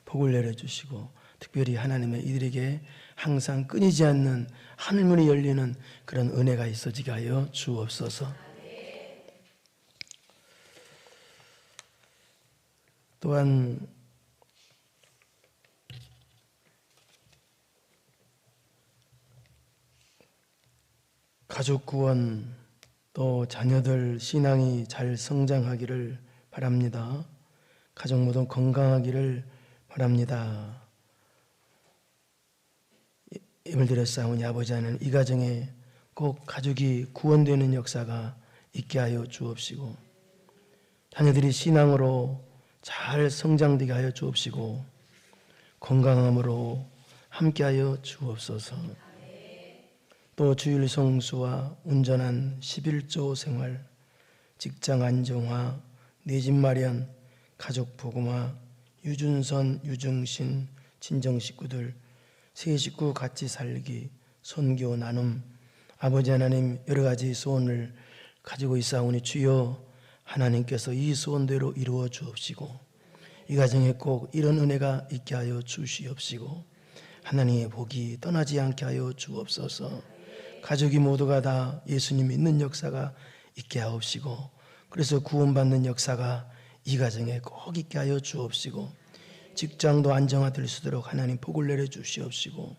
복을 내려주시고 특별히 하나님의 이들에게 항상 끊이지 않는 하늘문이 열리는 그런 은혜가 있어지게 하여 주옵소서. 또한 가족 구원, 또 자녀들 신앙이 잘 성장하기를 바랍니다. 가족 모두 건강하기를 바랍니다. 예물 드려 싸우니 아버지 하나님, 이 가정에 꼭 가족이 구원되는 역사가 있게 하여 주옵시고 자녀들이 신앙으로 잘 성장되게 하여 주옵시고 건강함으로 함께하여 주옵소서. 또 주일 성수와 온전한 11조 생활, 직장 안정화, 내 집 마련, 가족 복음화, 유준선, 유정신, 친정 식구들, 세 식구 같이 살기, 선교 나눔, 아버지 하나님 여러 가지 소원을 가지고 있사오니 주여 하나님께서 이 소원대로 이루어 주옵시고 이 가정에 꼭 이런 은혜가 있게 하여 주시옵시고 하나님의 복이 떠나지 않게 하여 주옵소서. 가족이 모두가 다 예수님 믿는 역사가 있게 하옵시고 그래서 구원받는 역사가 이 가정에 꼭 있게 하여 주옵시고 직장도 안정화될 수 있도록 하나님 복을 내려 주시옵시고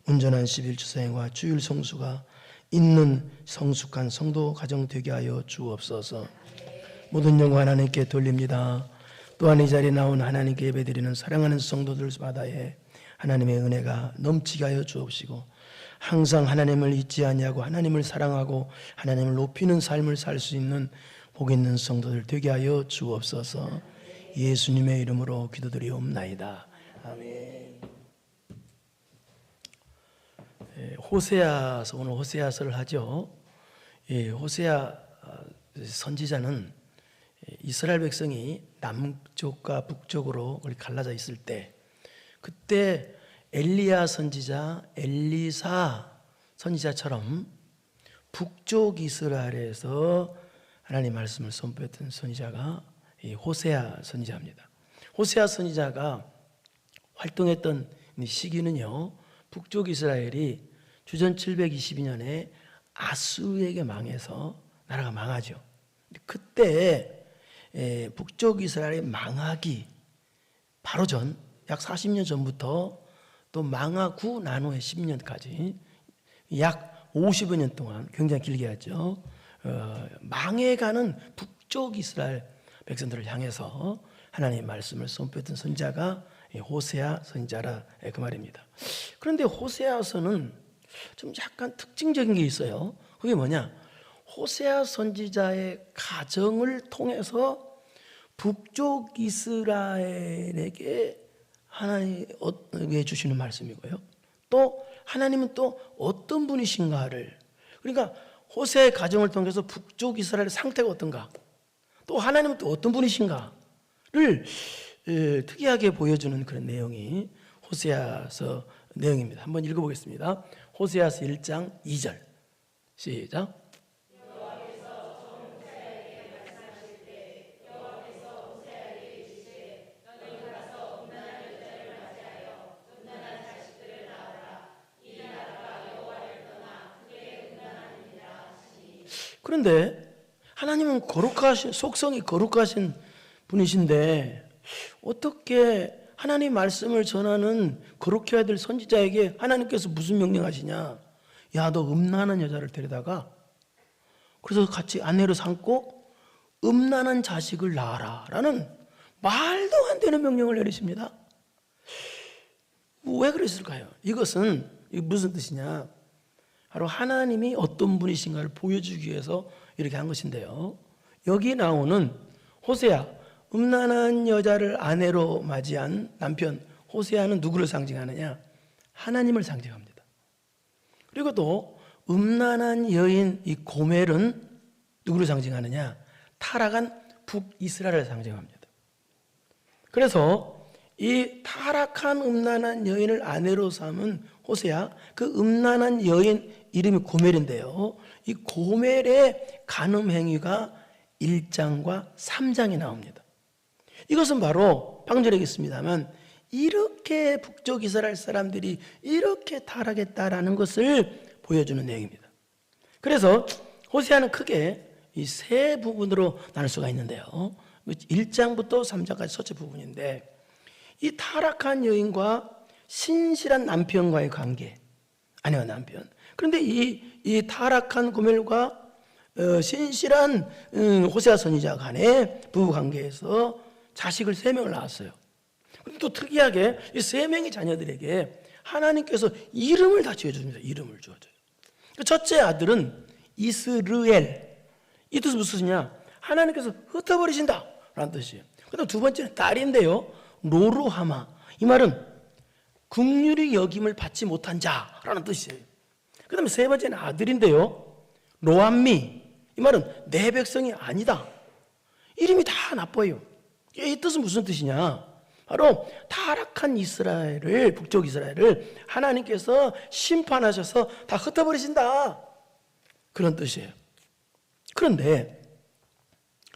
온전한 11주 사행과 주일 성수가 있는 성숙한 성도 가정 되게 하여 주옵소서. 모든 영광 하나님께 돌립니다. 또한 이 자리에 나온 하나님께 예배드리는 사랑하는 성도들 바다에 하나님의 은혜가 넘치게 하여 주옵시고 항상 하나님을 잊지 아니하고 하나님을 사랑하고 하나님을 높이는 삶을 살 수 있는 복 있는 성도들 되게 하여 주옵소서. 예수님의 이름으로 기도드리옵나이다. 아멘. 호세아서, 오늘 호세아서를 하죠. 호세아 선지자는 이스라엘 백성이 남쪽과 북쪽으로 갈라져 있을 때 그때 엘리야 선지자, 엘리사 선지자처럼 북쪽 이스라엘에서 하나님 말씀을 선포했던 선지자가 호세아 선지자입니다. 호세아 선지자가 활동했던 시기는요, 북쪽 이스라엘이 주전 722년에 아수르에게 망해서 나라가 망하죠. 그때 북쪽 이스라엘의 망하기 바로 전, 약 40년 전부터 또 망하고 난 후에 10년까지 약 50여 년 동안 굉장히 길게 하죠. 망해가는 북쪽 이스라엘 백성들을 향해서 하나님의 말씀을 선포했던 선지자가 호세아 선지자라 그 말입니다. 그런데 호세아서는 좀 약간 특징적인 게 있어요. 그게 뭐냐? 호세아 선지자의 가정을 통해서 북쪽 이스라엘에게 하나님이 주시는 말씀이고요. 또 하나님은 또 어떤 분이신가를, 그러니까 호세아의 가정을 통해서 북쪽 이스라엘의 상태가 어떤가, 또 하나님은 또 어떤 분이신가를 특이하게 보여주는 그런 내용이 호세아서 내용입니다. 한번 읽어보겠습니다. 호세아서 1장 2절 시작. 그런데 하나님은 거룩하신, 속성이 거룩하신 분이신데 어떻게 하나님 말씀을 전하는 거룩해야 될 선지자에게 하나님께서 무슨 명령하시냐? 야, 너 음란한 여자를 데려다가 그래서 같이 아내로 삼고 음란한 자식을 낳아라 라는 말도 안 되는 명령을 내리십니다. 왜 그랬을까요? 이것은 무슨 뜻이냐? 바로 하나님이 어떤 분이신가를 보여주기 위해서 이렇게 한 것인데요, 여기 나오는 호세아, 음란한 여자를 아내로 맞이한 남편 호세아는 누구를 상징하느냐? 하나님을 상징합니다. 그리고 또 음란한 여인 이 고멜은 누구를 상징하느냐? 타락한 북이스라엘을 상징합니다. 그래서 이 타락한 음란한 여인을 아내로 삼은 호세아, 그 음란한 여인 이름이 고멜인데요, 이 고멜의 간음 행위가 1장과 3장에 나옵니다. 이것은 바로 방금 전에 얘기했습니다만 이렇게 북쪽 이스라엘 사람들이 이렇게 타락했다라는 것을 보여주는 내용입니다. 그래서 호세아는 크게 이 세 부분으로 나눌 수가 있는데요. 1장부터 3장까지 첫째 부분인데, 이 타락한 여인과 신실한 남편과의 관계, 아내와 남편. 그런데 이 타락한 고멜과 신실한 호세아 선지자 간의 부부 관계에서 자식을 3명을 낳았어요. 그런데 또 특이하게 이 3명의 자녀들에게 하나님께서 이름을 다 지어줍니다. 이름을 지어줘요. 첫째 아들은 이스르엘. 이 뜻은 무슨 뜻이냐? 하나님께서 흩어버리신다 라는 뜻이에요. 그다음 두 번째는 딸인데요, 로루하마. 이 말은 긍휼히 여김을 받지 못한 자라는 뜻이에요. 그 다음에 세 번째는 아들인데요, 로암미. 이 말은 내 백성이 아니다. 이름이 다 나빠요. 이 뜻은 무슨 뜻이냐? 바로 타락한 이스라엘을, 북쪽 이스라엘을 하나님께서 심판하셔서 다 흩어버리신다, 그런 뜻이에요. 그런데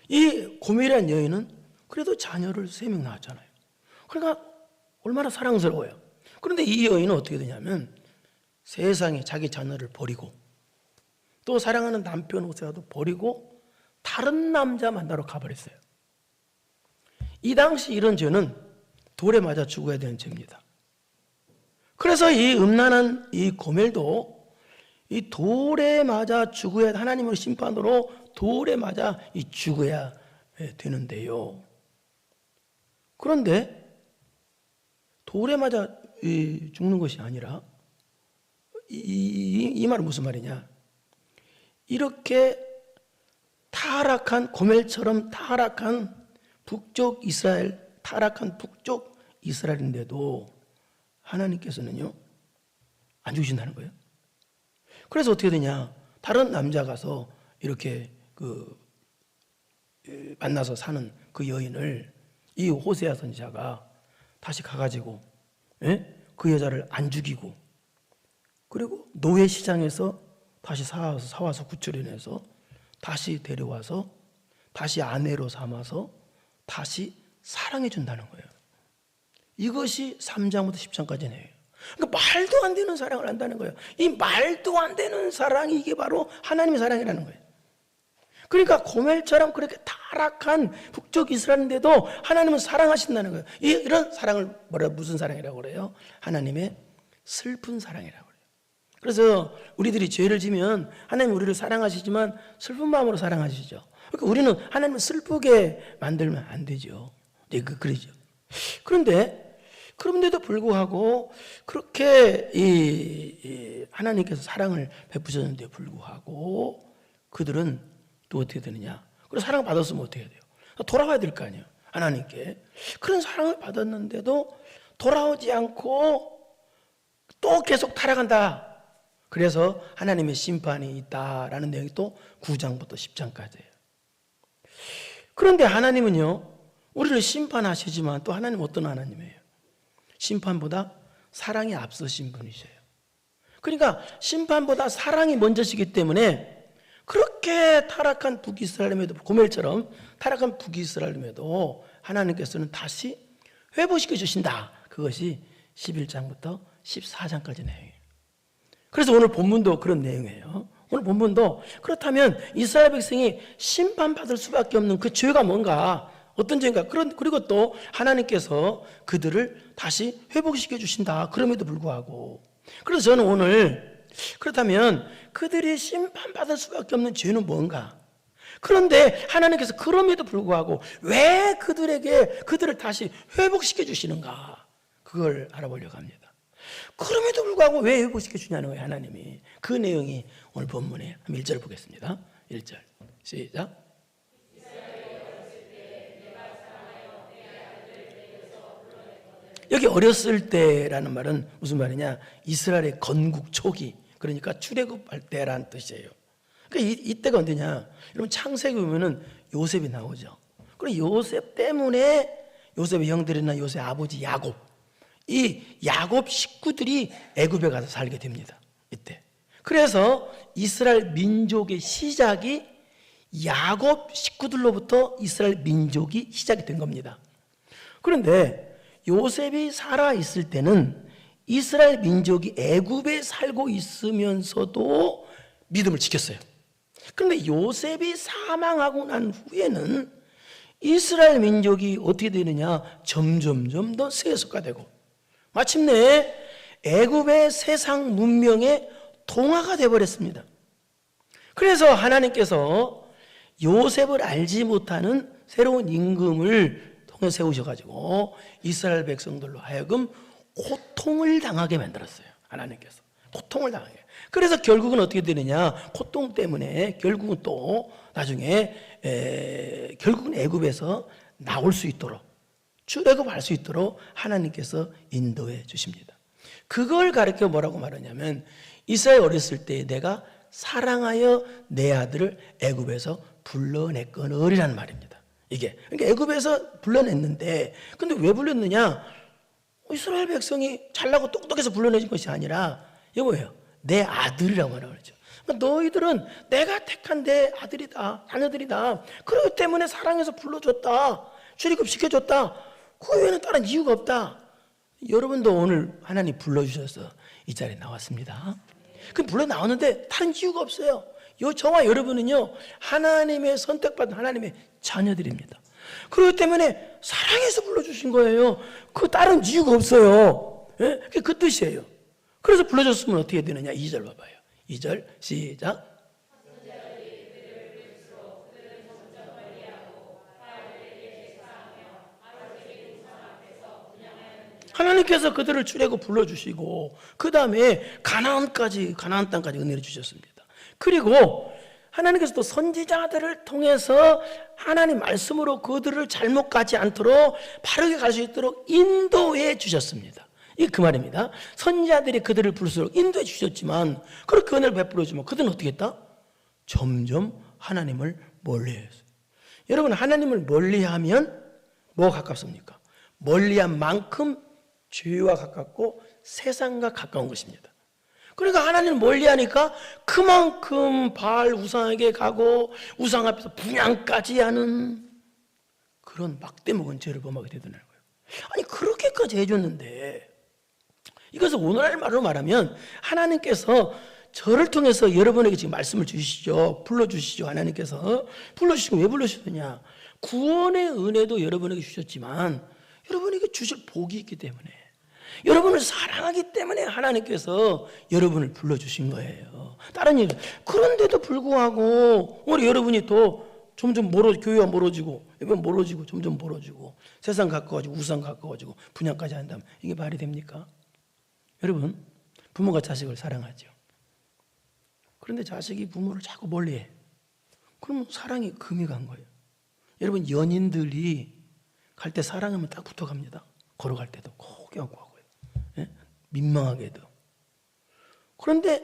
이 고멜이라는 여인은 그래도 자녀를 3명 낳았잖아요. 그러니까 얼마나 사랑스러워요. 그런데 이 여인은 어떻게 되냐면 세상에 자기 자녀를 버리고 또 사랑하는 남편 호세아도 버리고 다른 남자 만나러 가버렸어요. 이 당시 이런 죄는 돌에 맞아 죽어야 되는 죄입니다. 그래서 이 음란한 이 고멜도 이 돌에 맞아 죽어야, 하나님의 심판으로 돌에 맞아 죽어야 되는데요. 그런데 돌에 맞아 죽는 것이 아니라 이 말은 무슨 말이냐? 이렇게 타락한 고멜처럼 타락한 북쪽 이스라엘, 타락한 북쪽 이스라엘인데도 하나님께서는요 안 죽이신다는 거예요. 그래서 어떻게 되냐? 다른 남자 가서 이렇게 만나서 사는 그 여인을 이 호세아 선지자가 다시 가가지고 그 여자를 안 죽이고, 그리고 노예 시장에서 다시 사와서 구출해내서 다시 데려와서 다시 아내로 삼아서 다시 사랑해 준다는 거예요. 이것이 3장부터 10장까지네요. 그러니까 말도 안 되는 사랑을 한다는 거예요. 이 말도 안 되는 사랑이 이게 바로 하나님의 사랑이라는 거예요. 그러니까 고멜처럼 그렇게 타락한 북쪽 이스라엘인데도 하나님은 사랑하신다는 거예요. 이런 사랑을 무슨 사랑이라고 그래요? 하나님의 슬픈 사랑이라고 그래요. 그래서 우리들이 죄를 지면 하나님 우리를 사랑하시지만 슬픈 마음으로 사랑하시죠. 그러니까 우리는 하나님을 슬프게 만들면 안 되죠. 그러죠. 그런데도 불구하고 그렇게 하나님께서 사랑을 베푸셨는데 불구하고 그들은 또 어떻게 되느냐? 그리고 사랑을 받았으면 어떻게 해야 돼요? 돌아와야 될 거 아니에요, 하나님께. 그런 사랑을 받았는데도 돌아오지 않고 또 계속 타락한다. 그래서 하나님의 심판이 있다라는 내용이 또 9장부터 10장까지예요. 그런데 하나님은요, 우리를 심판하시지만 또 하나님 어떤 하나님이에요? 심판보다 사랑이 앞서신 분이세요. 그러니까 심판보다 사랑이 먼저시기 때문에 그렇게 타락한 북이스라엘임에도, 고멜처럼 타락한 북이스라엘임에도 하나님께서는 다시 회복시켜 주신다. 그것이 11장부터 14장까지 내용이에요. 그래서 오늘 본문도 그런 내용이에요. 오늘 본문도 그렇다면 이스라엘 백성이 심판받을 수밖에 없는 그 죄가 뭔가, 어떤 죄인가? 그리고 또 하나님께서 그들을 다시 회복시켜 주신다. 그럼에도 불구하고, 그래서 저는 오늘 그렇다면 그들이 심판받을 수밖에 없는 죄는 뭔가? 그런데 하나님께서 그럼에도 불구하고 왜 그들을 다시 회복시켜 주시는가? 그걸 알아보려고 합니다. 그럼에도 불구하고 왜 회복시켜 주냐는 거예요, 하나님이. 그 내용이 오늘 본문에 1절 보겠습니다. 1절 시작. 여기 어렸을 때라는 말은 무슨 말이냐? 이스라엘의 건국 초기, 그러니까 출애굽할 때라는 뜻이에요. 그러니까 이때가 언제냐? 여러분 창세기 보면은 요셉이 나오죠. 그리고 요셉 때문에 요셉의 형들이나 요셉의 아버지 야곱, 이 야곱 식구들이 애굽에 가서 살게 됩니다. 이때. 그래서 이스라엘 민족의 시작이 야곱 식구들로부터 이스라엘 민족이 시작이 된 겁니다. 그런데 요셉이 살아 있을 때는 이스라엘 민족이 애굽에 살고 있으면서도 믿음을 지켰어요. 그런데 요셉이 사망하고 난 후에는 이스라엘 민족이 어떻게 되느냐? 점점점 더 세속화되고 마침내 애굽의 세상 문명의 동화가 되어버렸습니다. 그래서 하나님께서 요셉을 알지 못하는 새로운 임금을 통해 세우셔가지고 이스라엘 백성들로 하여금 고통을 당하게 만들었어요. 하나님께서 고통을 당하게. 그래서 결국은 어떻게 되느냐? 고통 때문에 결국은 또 나중에 결국은 애굽에서 나올 수 있도록 출애굽할 수 있도록 하나님께서 인도해 주십니다. 그걸 가르쳐 뭐라고 말하냐면 이스라엘 어렸을 때 내가 사랑하여 내 아들을 애굽에서 불러냈거늘이라는 말입니다. 이게 그러니까 애굽에서 불러냈는데 근데 왜 불렀느냐? 이스라엘 백성이 잘나고 똑똑해서 불러내신 것이 아니라 이거 뭐예요? 내 아들이라고 말하죠. 그러니까 너희들은 내가 택한 내 아들이다, 자녀들이다. 그렇기 때문에 사랑해서 불러줬다, 출애굽시켜줬다. 그 외에는 다른 이유가 없다. 여러분도 오늘 하나님 불러주셔서 이 자리에 나왔습니다. 그럼 불러 나왔는데 다른 이유가 없어요. 저와 여러분은요 하나님의 선택받은 하나님의 자녀들입니다. 그렇기 때문에 사랑해서 불러주신 거예요. 그 다른 이유가 없어요. 예? 그 뜻이에요. 그래서 불러줬으면 어떻게 되느냐? 2절 봐봐요. 2절 시작. 하나님께서 그들을 출애굽 불러주시고 그 다음에 가나안 땅까지 은혜를 주셨습니다. 그리고 하나님께서 또 선지자들을 통해서 하나님 말씀으로 그들을 잘못 가지 않도록 바르게 갈 수 있도록 인도해 주셨습니다. 이게 그 말입니다. 선지자들이 그들을 부를수록 인도해 주셨지만 그렇게 은혜를 베풀어주면 그들은 어떻게 했다? 점점 하나님을 멀리했어요. 여러분 하나님을 멀리하면 뭐가 가깝습니까? 멀리한 만큼 죄와 가깝고 세상과 가까운 것입니다. 그러니까 하나님을 멀리하니까 그만큼 바알 우상에게 가고 우상 앞에서 분향까지 하는 그런 막대먹은 죄를 범하게 되더라고요. 아니 그렇게까지 해줬는데 이것을 오늘날 말로 말하면 하나님께서 저를 통해서 여러분에게 지금 말씀을 주시죠. 불러주시죠. 하나님께서 불러주시고 왜 불러주셨느냐? 구원의 은혜도 여러분에게 주셨지만 여러분에게 주실 복이 있기 때문에 여러분을 사랑하기 때문에 하나님께서 여러분을 불러주신 거예요. 다른 일. 그런데도 불구하고 우리 여러분이 더 점점 교회가 멀어지고 여러분 멀어지고 점점 멀어지고 세상 가까워지고 우상 가까워지고 분양까지 한다면 이게 말이 됩니까? 여러분 부모가 자식을 사랑하죠. 그런데 자식이 부모를 자꾸 멀리해. 그러면 사랑이 금이 간 거예요. 여러분 연인들이 갈 때 사랑하면 딱 붙어갑니다. 걸어갈 때도 꼭 껴안고 하고요. 예? 민망하게도. 그런데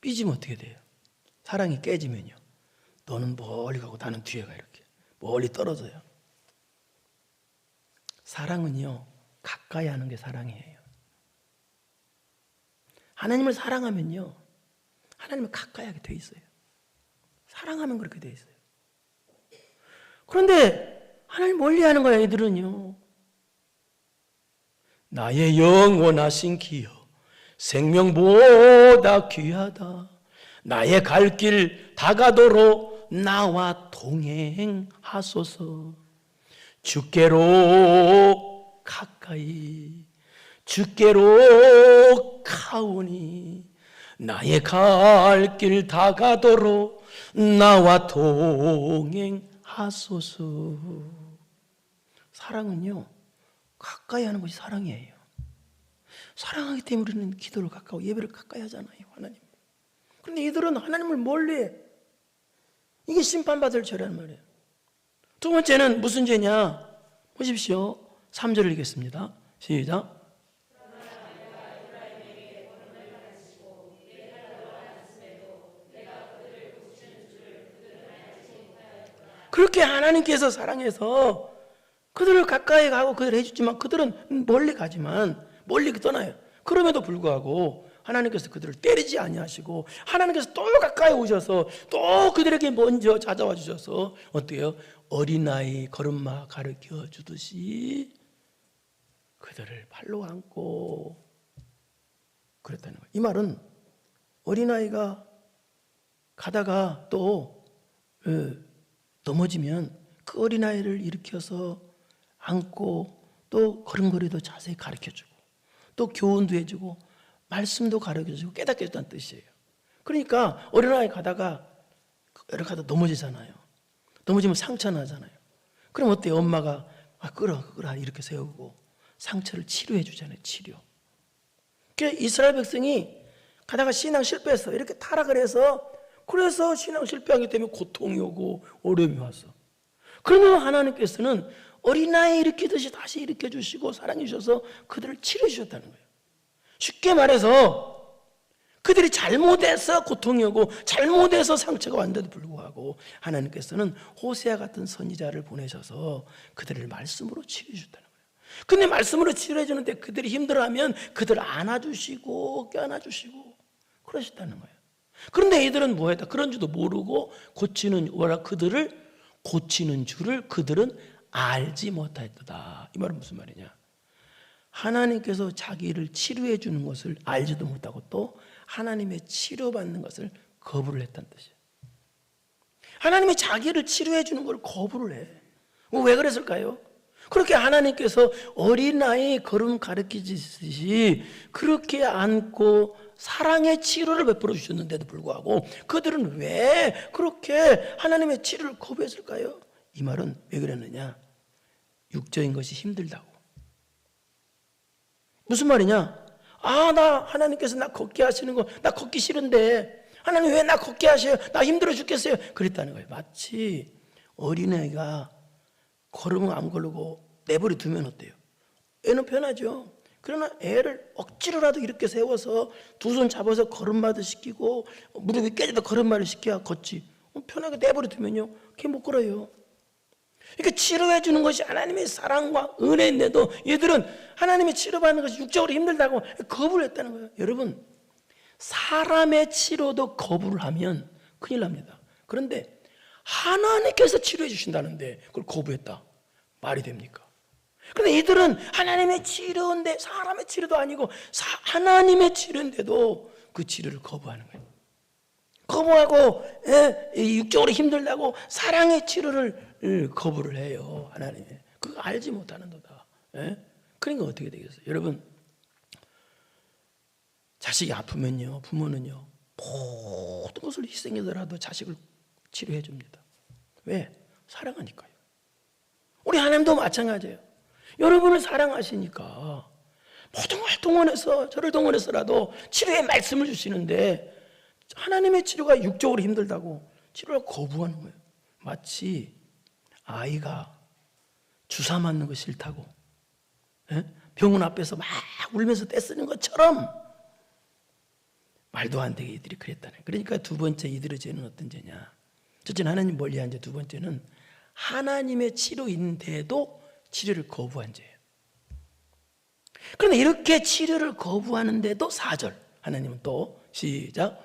삐지면 어떻게 돼요? 사랑이 깨지면요. 너는 멀리 가고 나는 뒤에 가 이렇게. 멀리 떨어져요. 사랑은요. 가까이 하는 게 사랑이에요. 하나님을 사랑하면요. 하나님을 가까이 하게 돼 있어요. 사랑하면 그렇게 돼 있어요. 그런데 하나님 멀리하는 거야 애들은요. 나의 영원하신 기여 생명보다 귀하다. 나의 갈 길 다가도록 나와 동행하소서. 주께로 가까이 주께로 가오니 나의 갈 길 다가도록 나와 동행하소서. 사랑은요 가까이 하는 것이 사랑이에요. 사랑하기 때문에 우리는 기도를 가까워 예배를 가까이 하잖아요. 하나님. 그런데 이들은 하나님을 멀리해. 이게 심판받을 죄라는 말이에요. 두 번째는 무슨 죄냐? 보십시오. 3절을 읽겠습니다. 시작. 그렇게 하나님께서 사랑해서 그들을 가까이 가고 그들을 해주지만 그들은 멀리 가지만 멀리 떠나요. 그럼에도 불구하고 하나님께서 그들을 때리지 아니하시고 하나님께서 또 가까이 오셔서 또 그들에게 먼저 찾아와 주셔서 어때요? 어린아이 걸음마 가르쳐 주듯이 그들을 발로 안고 그랬다는 거예요. 이 말은 어린아이가 가다가 또 넘어지면 그 어린아이를 일으켜서 안고 또 걸음걸이도 자세히 가르쳐주고 또 교훈도 해주고 말씀도 가르쳐주고 깨닫게 해준다는 뜻이에요. 그러니까 어린아이 가다가 넘어지잖아요. 넘어지면 상처 나잖아요. 그럼 어때요? 엄마가 끌어 이렇게 세우고 상처를 치료해 주잖아요. 치료. 그러니까 이스라엘 백성이 가다가 신앙 실패했어. 이렇게 타락을 해서 그래서 신앙 실패하기 때문에 고통이 오고 어려움이 왔어. 그러면 하나님께서는 어린아이 일으키듯이 다시 일으켜 주시고 사랑해 주셔서 그들을 치료해 주셨다는 거예요. 쉽게 말해서 그들이 잘못해서 고통이 오고 잘못해서 상처가 왔는데도 불구하고 하나님께서는 호세아 같은 선지자를 보내셔서 그들을 말씀으로 치료해 주셨다는 거예요. 근데 말씀으로 치료해 주는데 그들이 힘들어하면 그들을 안아주시고 껴안아주시고 그러셨다는 거예요. 그런데 이들은 뭐했다? 그런 줄도 모르고 그들을 고치는 줄을 그들은 알지 못하였다. 이 말은 무슨 말이냐? 하나님께서 자기를 치료해 주는 것을 알지도 못하고 또 하나님의 치료받는 것을 거부를 했다는 뜻이에요. 하나님이 자기를 치료해 주는 걸 거부를 해. 왜 그랬을까요? 그렇게 하나님께서 어린아이 걸음 가르치듯이 그렇게 안고 사랑의 치료를 베풀어 주셨는데도 불구하고 그들은 왜 그렇게 하나님의 치료를 거부했을까요? 이 말은 왜 그랬느냐? 육적인 것이 힘들다고. 무슨 말이냐? 하나님께서 나 걷게 하시는 거, 나 걷기 싫은데 하나님 왜 나 걷게 하셔요? 나 힘들어 죽겠어요. 그랬다는 거예요. 마치 어린애가 걸음을 안 걸고 내버려 두면 어때요? 애는 편하죠. 그러나 애를 억지로라도 이렇게 세워서 두 손 잡아서 걸음마도 시키고 무릎이 깨져도 걸음마를 시켜야 걷지. 편하게 내버려 두면요, 걔 못 걸어요. 그러니까 치료해 주는 것이 하나님의 사랑과 은혜인데도 얘들은 하나님의 치료받는 것이 육적으로 힘들다고 거부를 했다는 거예요. 여러분, 사람의 치료도 거부를 하면 큰일 납니다. 그런데 하나님께서 치료해 주신다는데 그걸 거부했다. 말이 됩니까? 그런데 이들은 하나님의 치료인데 사람의 치료도 아니고 하나님의 치료인데도 그 치료를 거부하는 거예요. 거부하고 육적으로 힘들다고 사랑의 치료를 거부를 해요. 하나님이 그거 알지 못하는 도다. 그러니까 어떻게 되겠어요? 여러분, 자식이 아프면요, 부모는요 모든 것을 희생해서라도 자식을 치료해 줍니다. 왜? 사랑하니까요. 우리 하나님도 마찬가지예요. 여러분을 사랑하시니까 모든 걸 동원해서 저를 동원해서라도 치료의 말씀을 주시는데 하나님의 치료가 육적으로 힘들다고 치료를 거부하는 거예요. 마치 아이가 주사 맞는 거 싫다고 병원 앞에서 막 울면서 떼쓰는 것처럼 말도 안 되게 이들이 그랬다는 거예요. 그러니까 두 번째 이들의 죄는 어떤 죄냐? 첫째는 하나님 멀리한 죄, 두 번째는 하나님의 치료인데도 치료를 거부한 죄예요. 그런데 이렇게 치료를 거부하는데도 4절 하나님은 또 시작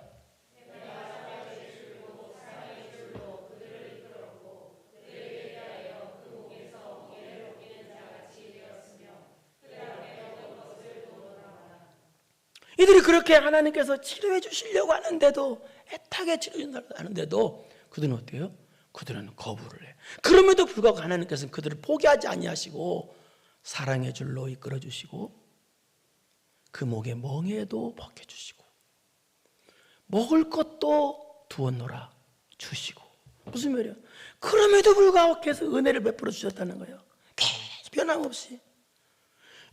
이들이 그렇게 하나님께서 치료해 주시려고 하는데도 애타게 치료해 준다고 하는데도 그들은 어때요? 그들은 거부를 해. 그럼에도 불구하고 하나님께서는 그들을 포기하지 아니하시고 사랑의 줄로 이끌어 주시고 그 목에 멍에도 벗겨 주시고 먹을 것도 두었노라 주시고. 무슨 말이야? 그럼에도 불구하고 계속 은혜를 베풀어 주셨다는 거예요. 계속 변함없이.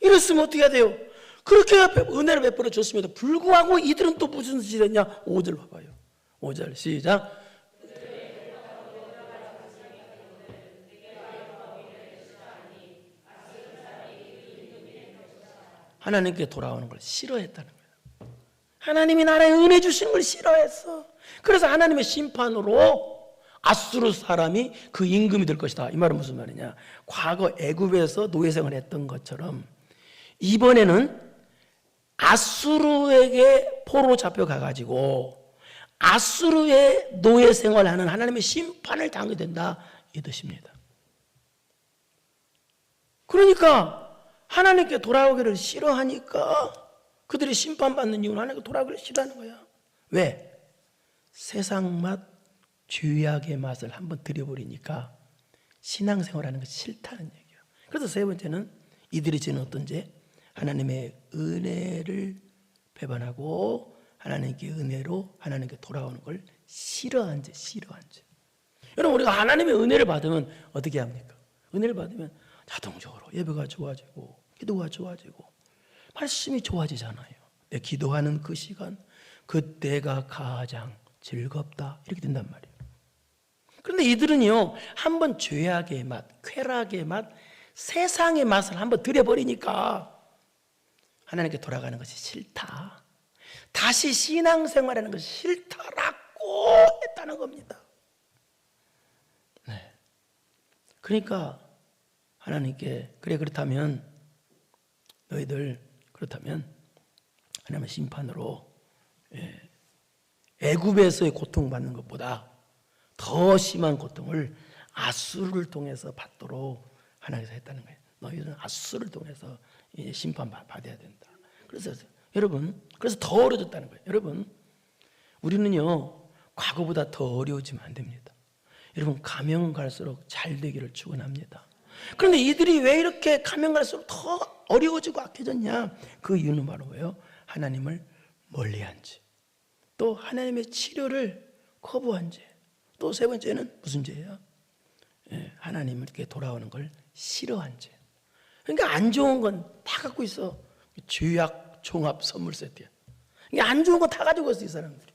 이랬으면 어떻게 해야 돼요? 그렇게 은혜를 베풀어 줬음에도 불구하고 이들은 또 무슨 짓을 했냐? 5절 봐봐요. 5절 시작. 하나님께 돌아오는 걸 싫어했다는 거예요. 하나님이 나라에 은혜 주시는 걸 싫어했어. 그래서 하나님의 심판으로 아수르 사람이 그 임금이 될 것이다. 이 말은 무슨 말이냐? 과거 애굽에서 노예생활을 했던 것처럼 이번에는 아수르에게 포로 잡혀가가지고 아수르의 노예생활을 하는 하나님의 심판을 당하게 된다, 이 뜻입니다. 그러니까 하나님께 돌아오기를 싫어하니까 그들이 심판받는 이유는 하나님께 돌아오기를 싫어하는 거야. 왜? 세상 맛, 죄악의 맛을 한번 들여버리니까 신앙생활하는 것이 싫다는 얘기예요. 그래서 세 번째는 이들이 지는 어떤 죄? 하나님의 은혜를 배반하고 하나님께 은혜로 하나님께 돌아오는 걸 싫어한 죄. 여러분, 우리가 하나님의 은혜를 받으면 어떻게 합니까? 은혜를 받으면 자동적으로 예배가 좋아지고 기도가 좋아지고 말씀이 좋아지잖아요. 내 기도하는 그 시간, 그때가 가장 즐겁다, 이렇게 된단 말이에요. 그런데 이들은요, 한번 죄악의 맛, 쾌락의 맛, 세상의 맛을 한번 들여버리니까 하나님께 돌아가는 것이 싫다, 다시 신앙생활하는 것이 싫다라고 했다는 겁니다. 네. 그러니까 하나님께, 그래 그렇다면 너희들 그렇다면 하나님의 심판으로 애굽에서의 고통받는 것보다 더 심한 고통을 아수르를 통해서 받도록 하나님께서 했다는 거예요. 너희들은 아수르를 통해서 심판받아야 된다. 그래서 여러분, 그래서 더 어려워졌다는 거예요. 여러분, 우리는요 과거보다 더 어려워지면 안 됩니다. 여러분, 가면 갈수록 잘 되기를 축원합니다. 그런데 이들이 왜 이렇게 가면 갈수록 더 어려워지고 악해졌냐? 그 이유는 바로 뭐예요? 하나님을 멀리한 죄, 또 하나님의 치료를 거부한 죄, 또 세 번째는 무슨 죄예요? 하나님께 돌아오는 걸 싫어한 죄. 그러니까 안 좋은 건 다 갖고 있어. 죄악 종합 선물 세트야. 안 좋은 거 다 가지고 있어, 이 사람들이.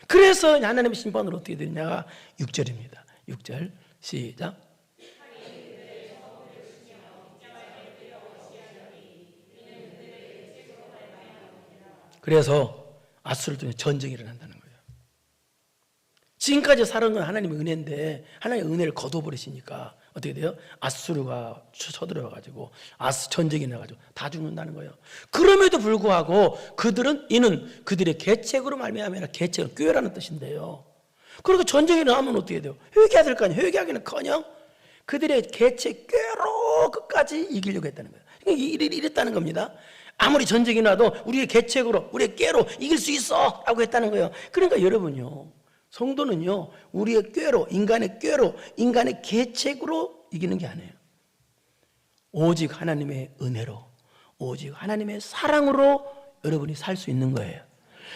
그래서 하나님의 심판으로 어떻게 되느냐가 6절입니다. 6절 시작. 그래서 아수르를 통해 전쟁이 일어난다는 거예요. 지금까지 살은 건 하나님의 은혜인데 하나님의 은혜를 거둬버리시니까 어떻게 돼요? 아수르가 쳐들어가지고 전쟁이 나가지고 다 죽는다는 거예요. 그럼에도 불구하고 이는 그들의 계책으로 말미암아 아니라 계책은 꾀라는 뜻인데요. 그러니까 전쟁이 나면 어떻게 돼요? 회개해야 될 거 아니에요. 회개하기는커녕 그들의 계책 꾀로 끝까지 이기려고 했다는 거예요. 그러니까 이랬다는 겁니다. 아무리 전쟁이 나도 우리의 계책으로, 우리의 꾀로 이길 수 있어 라고 했다는 거예요. 그러니까 여러분요, 성도는요, 우리의 꾀로, 인간의 꾀로, 인간의 계책으로 이기는 게 아니에요. 오직 하나님의 은혜로, 오직 하나님의 사랑으로 여러분이 살 수 있는 거예요.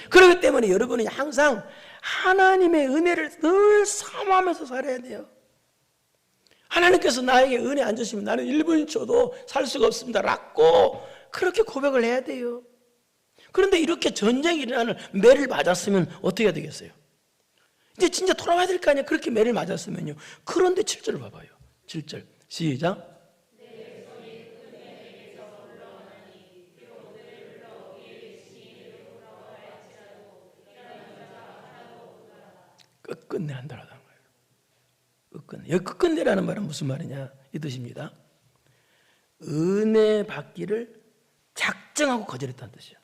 그렇기 때문에 여러분이 항상 하나님의 은혜를 늘 사모하면서 살아야 돼요. 하나님께서 나에게 은혜 안 주시면 나는 1분초도 살 수가 없습니다 라고 그렇게 고백을 해야 돼요. 그런데 이렇게 전쟁이 일어나는 매를 맞았으면 어떻게 해야 되겠어요? 이제 진짜 돌아와야 될 거 아니에요. 그렇게 매를 맞았으면요. 그런데 7절을 봐봐요. 7절 시작. 끝끝내 한다라는 거예요. 끝끝내. 여기 끝끝내라는 말은 무슨 말이냐 이 뜻입니다. 은혜 받기를 작정하고 거절했다는 뜻이에요.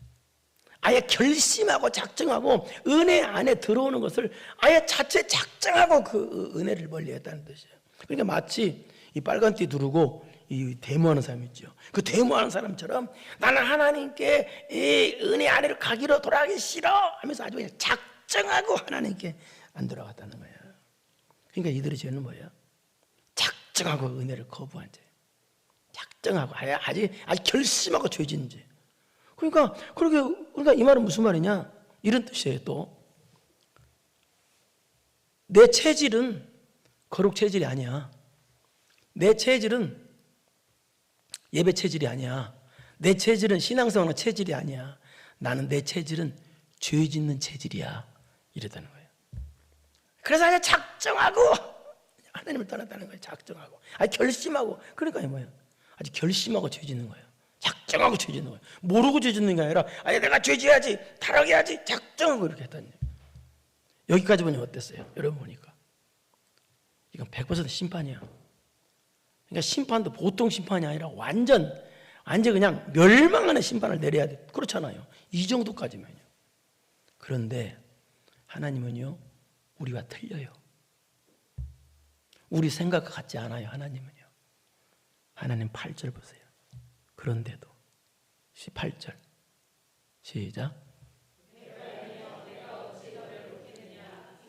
아예 결심하고 작정하고 은혜 안에 들어오는 것을 아예 자체 작정하고 그 은혜를 멀리했다는 뜻이에요. 그러니까 마치 이 빨간 띠 두르고 이 데모하는 사람 있죠. 그 데모하는 사람처럼 나는 하나님께 이 은혜 안에로 가기로 돌아가기 싫어 하면서 아주 그냥 작정하고 하나님께 안 돌아갔다는 거예요. 그러니까 이들의 죄는 뭐예요? 작정하고 은혜를 거부한 죄. 작정하고 아주 결심하고 죄진 죄. 그러니까 이 말은 무슨 말이냐? 이런 뜻이에요. 또 내 체질은 거룩 체질이 아니야. 내 체질은 예배 체질이 아니야. 내 체질은 신앙생활 체질이 아니야. 나는 내 체질은 죄 짓는 체질이야. 이랬다는 거예요. 그래서 아주 작정하고 하나님을 떠났다는 거예요. 작정하고 결심하고. 그러니까 뭐예요? 아주 결심하고 죄 짓는 거예요. 작정하고 죄 짓는 거예요. 모르고 죄 짓는 게 아니라 내가 죄 지어야지, 타락해야지, 작정하고 이렇게 했다는 거예요. 여기까지 보니 어땠어요? 여러분 보니까 이건 100% 심판이야. 그러니까 심판도 보통 심판이 아니라 완전 그냥 멸망하는 심판을 내려야 돼. 그렇잖아요. 이 정도까지면요. 그런데 하나님은요, 우리와 틀려요. 우리 생각과 같지 않아요. 하나님은요. 하나님 8절 보세요. 그런데도 18절 시작.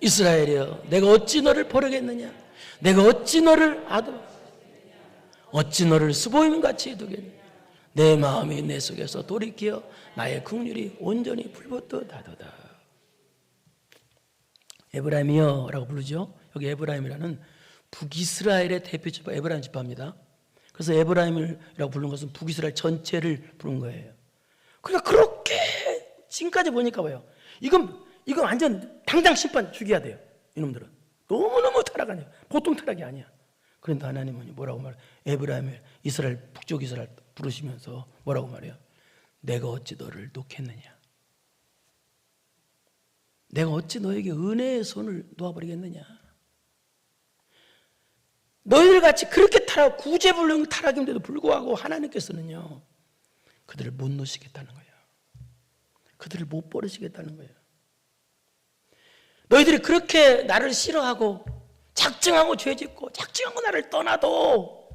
이스라엘이여 내가 어찌 너를 버리겠느냐. 내가 어찌 너를 어찌 너를 스보임같이 두겠느냐. 내 마음이 내 속에서 돌이켜 나의 긍휼이 온전히 불붙듯 하도다. 에브라임이여 라고 부르죠. 여기 에브라임이라는 북이스라엘의 대표지파 에브라임 지파입니다. 그래서 에브라임이라고 부르는 것은 북이스라엘 전체를 부른 거예요. 그러니까 그렇게 지금까지 보니까 봐요. 이건 완전 당장 심판 죽여야 돼요. 이놈들은 너무너무 타락하네요. 보통 타락이 아니야. 그런데 하나님은 뭐라고 말해요? 에브라임을 이스라엘 북쪽 이스라엘 부르시면서 뭐라고 말해요? 내가 어찌 너를 놓겠느냐. 내가 어찌 너에게 은혜의 손을 놓아버리겠느냐. 너희들 같이 그렇게 구제불능 타락인데도 불구하고 하나님께서는요 그들을 못 놓으시겠다는 거예요. 그들을 못 버리시겠다는 거예요. 너희들이 그렇게 나를 싫어하고 작정하고 죄짓고 작정하고 나를 떠나도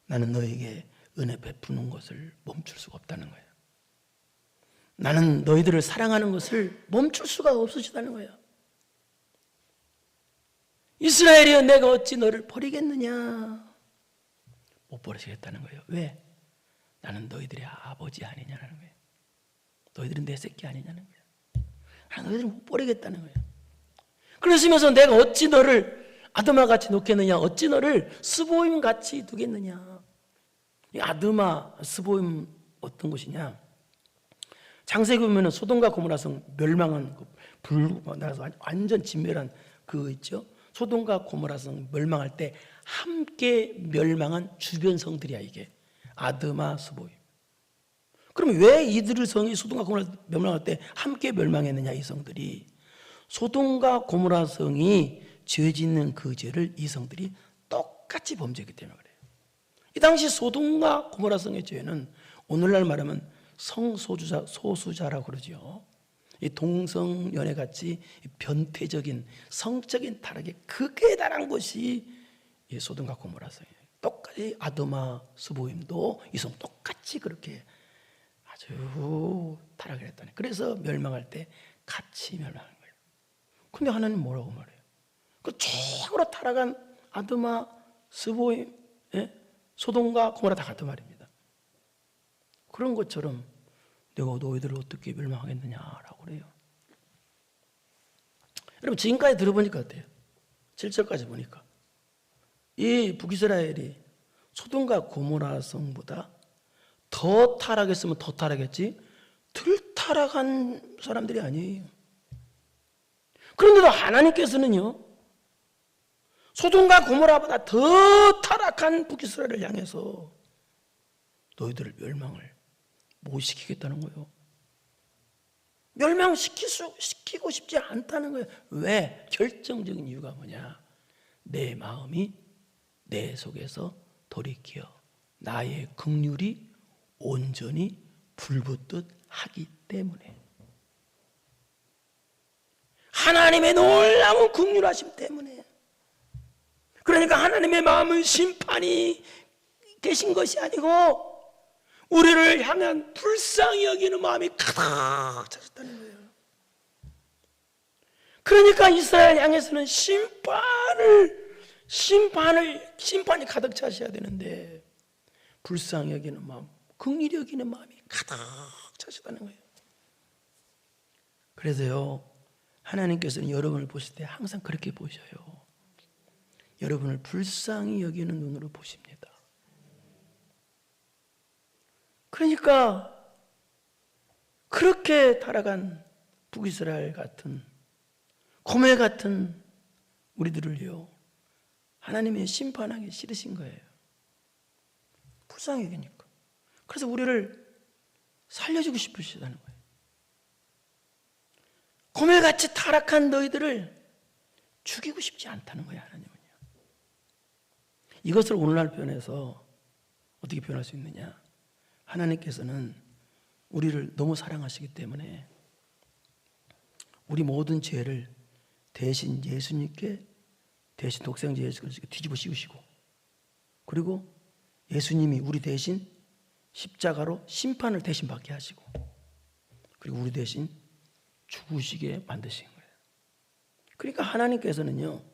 나는 너에게 은혜 베푸는 것을 멈출 수가 없다는 거예요. 나는 너희들을 사랑하는 것을 멈출 수가 없으시다는 거예요. 이스라엘이여 내가 어찌 너를 버리겠느냐. 못 버리시겠다는 거예요. 왜? 나는 너희들의 아버지 아니냐는 거예요. 너희들은 내 새끼 아니냐는 거예요. 너희들은 못 버리겠다는 거예요. 그러시면서 내가 어찌 너를 아드마같이 놓겠느냐. 어찌 너를 스보임같이 두겠느냐. 이 아드마, 스보임 어떤 곳이냐. 창세기 보면 소돔과 고모라성 멸망한 불나서 완전 진멸한 그거 있죠. 소돔과 고모라성 멸망할 때 함께 멸망한 주변 성들이야 이게. 아드마, 스보임. 그럼 왜 이들의 성이 소돔과 고모라 멸망할 때 함께 멸망했느냐. 이 성들이 소돔과 고모라 성이 죄 짓는 그 죄를 이 성들이 똑같이 범죄했기 때문에 그래요. 이 당시 소돔과 고모라 성의 죄는 오늘날 말하면 성소수자라고 그러죠. 이 동성연애 같이 변태적인 성적인 타락에 극에 달한 것이 이 소돔과 고모라 성이에요. 똑같이 아드마, 스보임도 이 성 똑같이 그렇게 아주 타락을 했다네. 그래서 멸망할 때 같이 멸망한 거예요. 근데 하나님 뭐라고 말해요? 그 최고로 타락한 아드마, 스보임, 소돔과 고모라 다 같은 말입니다. 그런 것처럼 내가 너희들을 어떻게 멸망하겠느냐라고 그래요. 여러분 지금까지 들어보니까 어때요? 7절까지 보니까 이 북이스라엘이 소돔과 고모라 성보다 더 타락했으면 더 타락했지 덜 타락한 사람들이 아니에요. 그런데도 하나님께서는요 소돔과 고모라보다 더 타락한 북이스라엘을 향해서 너희들을 멸망을 못 시키겠다는 거예요. 멸망시키고 싶지 않다는 거예요. 왜? 결정적인 이유가 뭐냐? 내 마음이 내 속에서 돌이켜 나의 긍휼이 온전히 불붙듯 하기 때문에. 하나님의 놀라운 긍휼하심 때문에. 그러니까 하나님의 마음은 심판이 계신 것이 아니고 우리를 향한 불쌍히 여기는 마음이 가득 차셨다는 거예요. 그러니까 이스라엘 향해서는 심판이 가득 차셔야 되는데 불쌍히 여기는 마음, 긍휼히 여기는 마음이 가득 차셨다는 거예요. 그래서요 하나님께서는 여러분을 보실 때 항상 그렇게 보셔요. 여러분을 불쌍히 여기는 눈으로 보십니다. 그러니까 그렇게 타락한 북이스라엘 같은 고멜 같은 우리들을요 하나님이 심판하기 싫으신 거예요. 불쌍히 여기니까. 그래서 우리를 살려주고 싶으시다는 거예요. 고멜같이 타락한 너희들을 죽이고 싶지 않다는 거예요. 하나님은요. 이것을 오늘날 표현해서 어떻게 표현할 수 있느냐. 하나님께서는 우리를 너무 사랑하시기 때문에 우리 모든 죄를 대신 예수님께 대신 독생자 예수 그리스도께 뒤집어 씌우시고 그리고 예수님이 우리 대신 십자가로 심판을 대신 받게 하시고 그리고 우리 대신 죽으시게 만드신 거예요. 그러니까 하나님께서는요,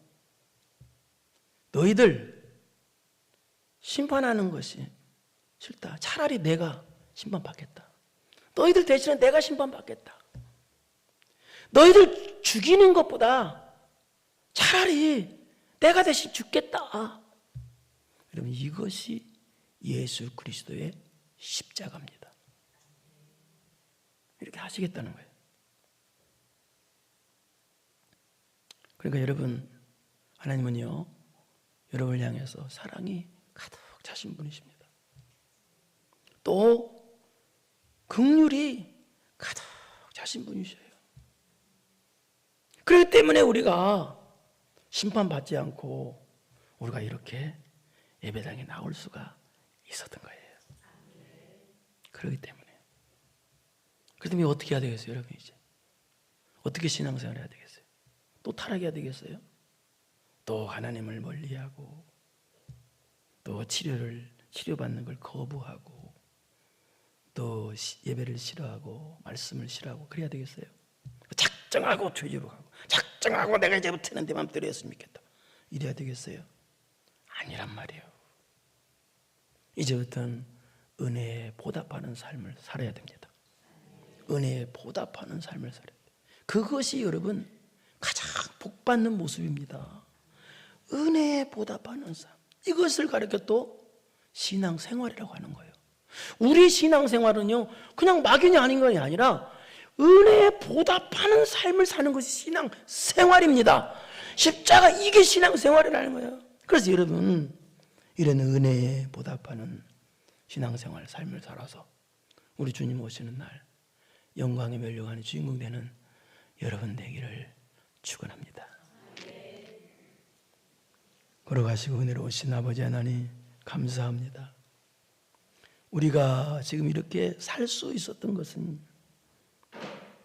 너희들 심판하는 것이 싫다. 차라리 내가 심판받겠다. 너희들 대신에 내가 심판받겠다. 너희들 죽이는 것보다 차라리 내가 대신 죽겠다. 여러분, 이것이 예수 그리스도의 십자가입니다. 이렇게 하시겠다는 거예요. 그러니까 여러분, 하나님은요, 여러분을 향해서 사랑이 가득 차신 분이십니다. 또 긍휼이 가득 차신 분이셔요. 그렇기 때문에 우리가 심판받지 않고 우리가 이렇게 예배당에 나올 수가 있었던 거예요. 그렇기 때문에. 그렇다면 어떻게 해야 되겠어요, 여러분? 이제 어떻게 신앙생활 해야 되겠어요? 또 타락해야 되겠어요? 또 하나님을 멀리하고 또 치료받는 걸 거부하고 또 예배를 싫어하고 말씀을 싫어하고 그래야 되겠어요? 작정하고 죄지로 가고 작정하고 내가 이제부터는 내 맘대로 했으면 좋겠다 이래야 되겠어요? 아니란 말이에요. 이제부터는 은혜에 보답하는 삶을 살아야 됩니다. 은혜에 보답하는 삶을 살아야 돼요. 그것이 여러분 가장 복받는 모습입니다. 은혜에 보답하는 삶, 이것을 가르쳐 또 신앙생활이라고 하는 거예요. 우리 신앙생활은요 그냥 막연히 하는 것이 아니라 은혜에 보답하는 삶을 사는 것이 신앙생활입니다. 십자가, 이게 신앙생활이라는 거예요. 그래서 여러분, 이런 은혜에 보답하는 신앙생활 삶을 살아서 우리 주님 오시는 날 영광의 멸류관의 주인공 되는 여러분 되기를 축원합니다. 걸어가시고 은혜로우신 아버지 하나님 감사합니다. 우리가 지금 이렇게 살 수 있었던 것은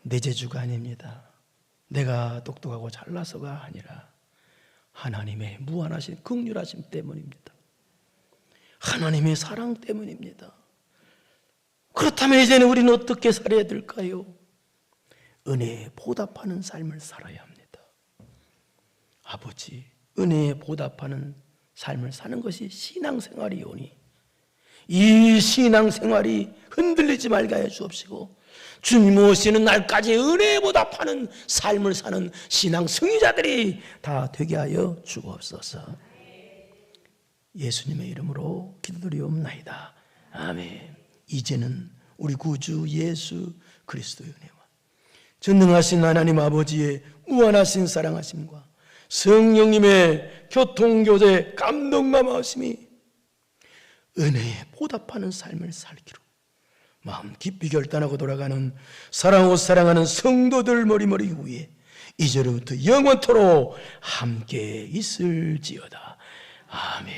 내 재주가 아닙니다. 내가 똑똑하고 잘나서가 아니라 하나님의 무한하신 긍휼하심 때문입니다. 하나님의 사랑 때문입니다. 그렇다면 이제는 우리는 어떻게 살아야 될까요? 은혜에 보답하는 삶을 살아야 합니다. 아버지, 은혜에 보답하는 삶을 사는 것이 신앙생활이오니 이 신앙생활이 흔들리지 말게 해 주옵시고 주님 오시는 날까지 은혜에 보답하는 삶을 사는 신앙 승리자들이 다 되게 하여 주옵소서. 예수님의 이름으로 기도드리옵나이다. 아멘. 이제는 우리 구주 예수 그리스도의 은혜와 전능하신 하나님 아버지의 무한하신 사랑하심과 성령님의 교통교제 감동감하심이 은혜에 보답하는 삶을 살기로 마음 깊이 결단하고 돌아가는 사랑하고 사랑하는 성도들 머리머리 위에 이제로부터 영원토록 함께 있을지어다. 아멘.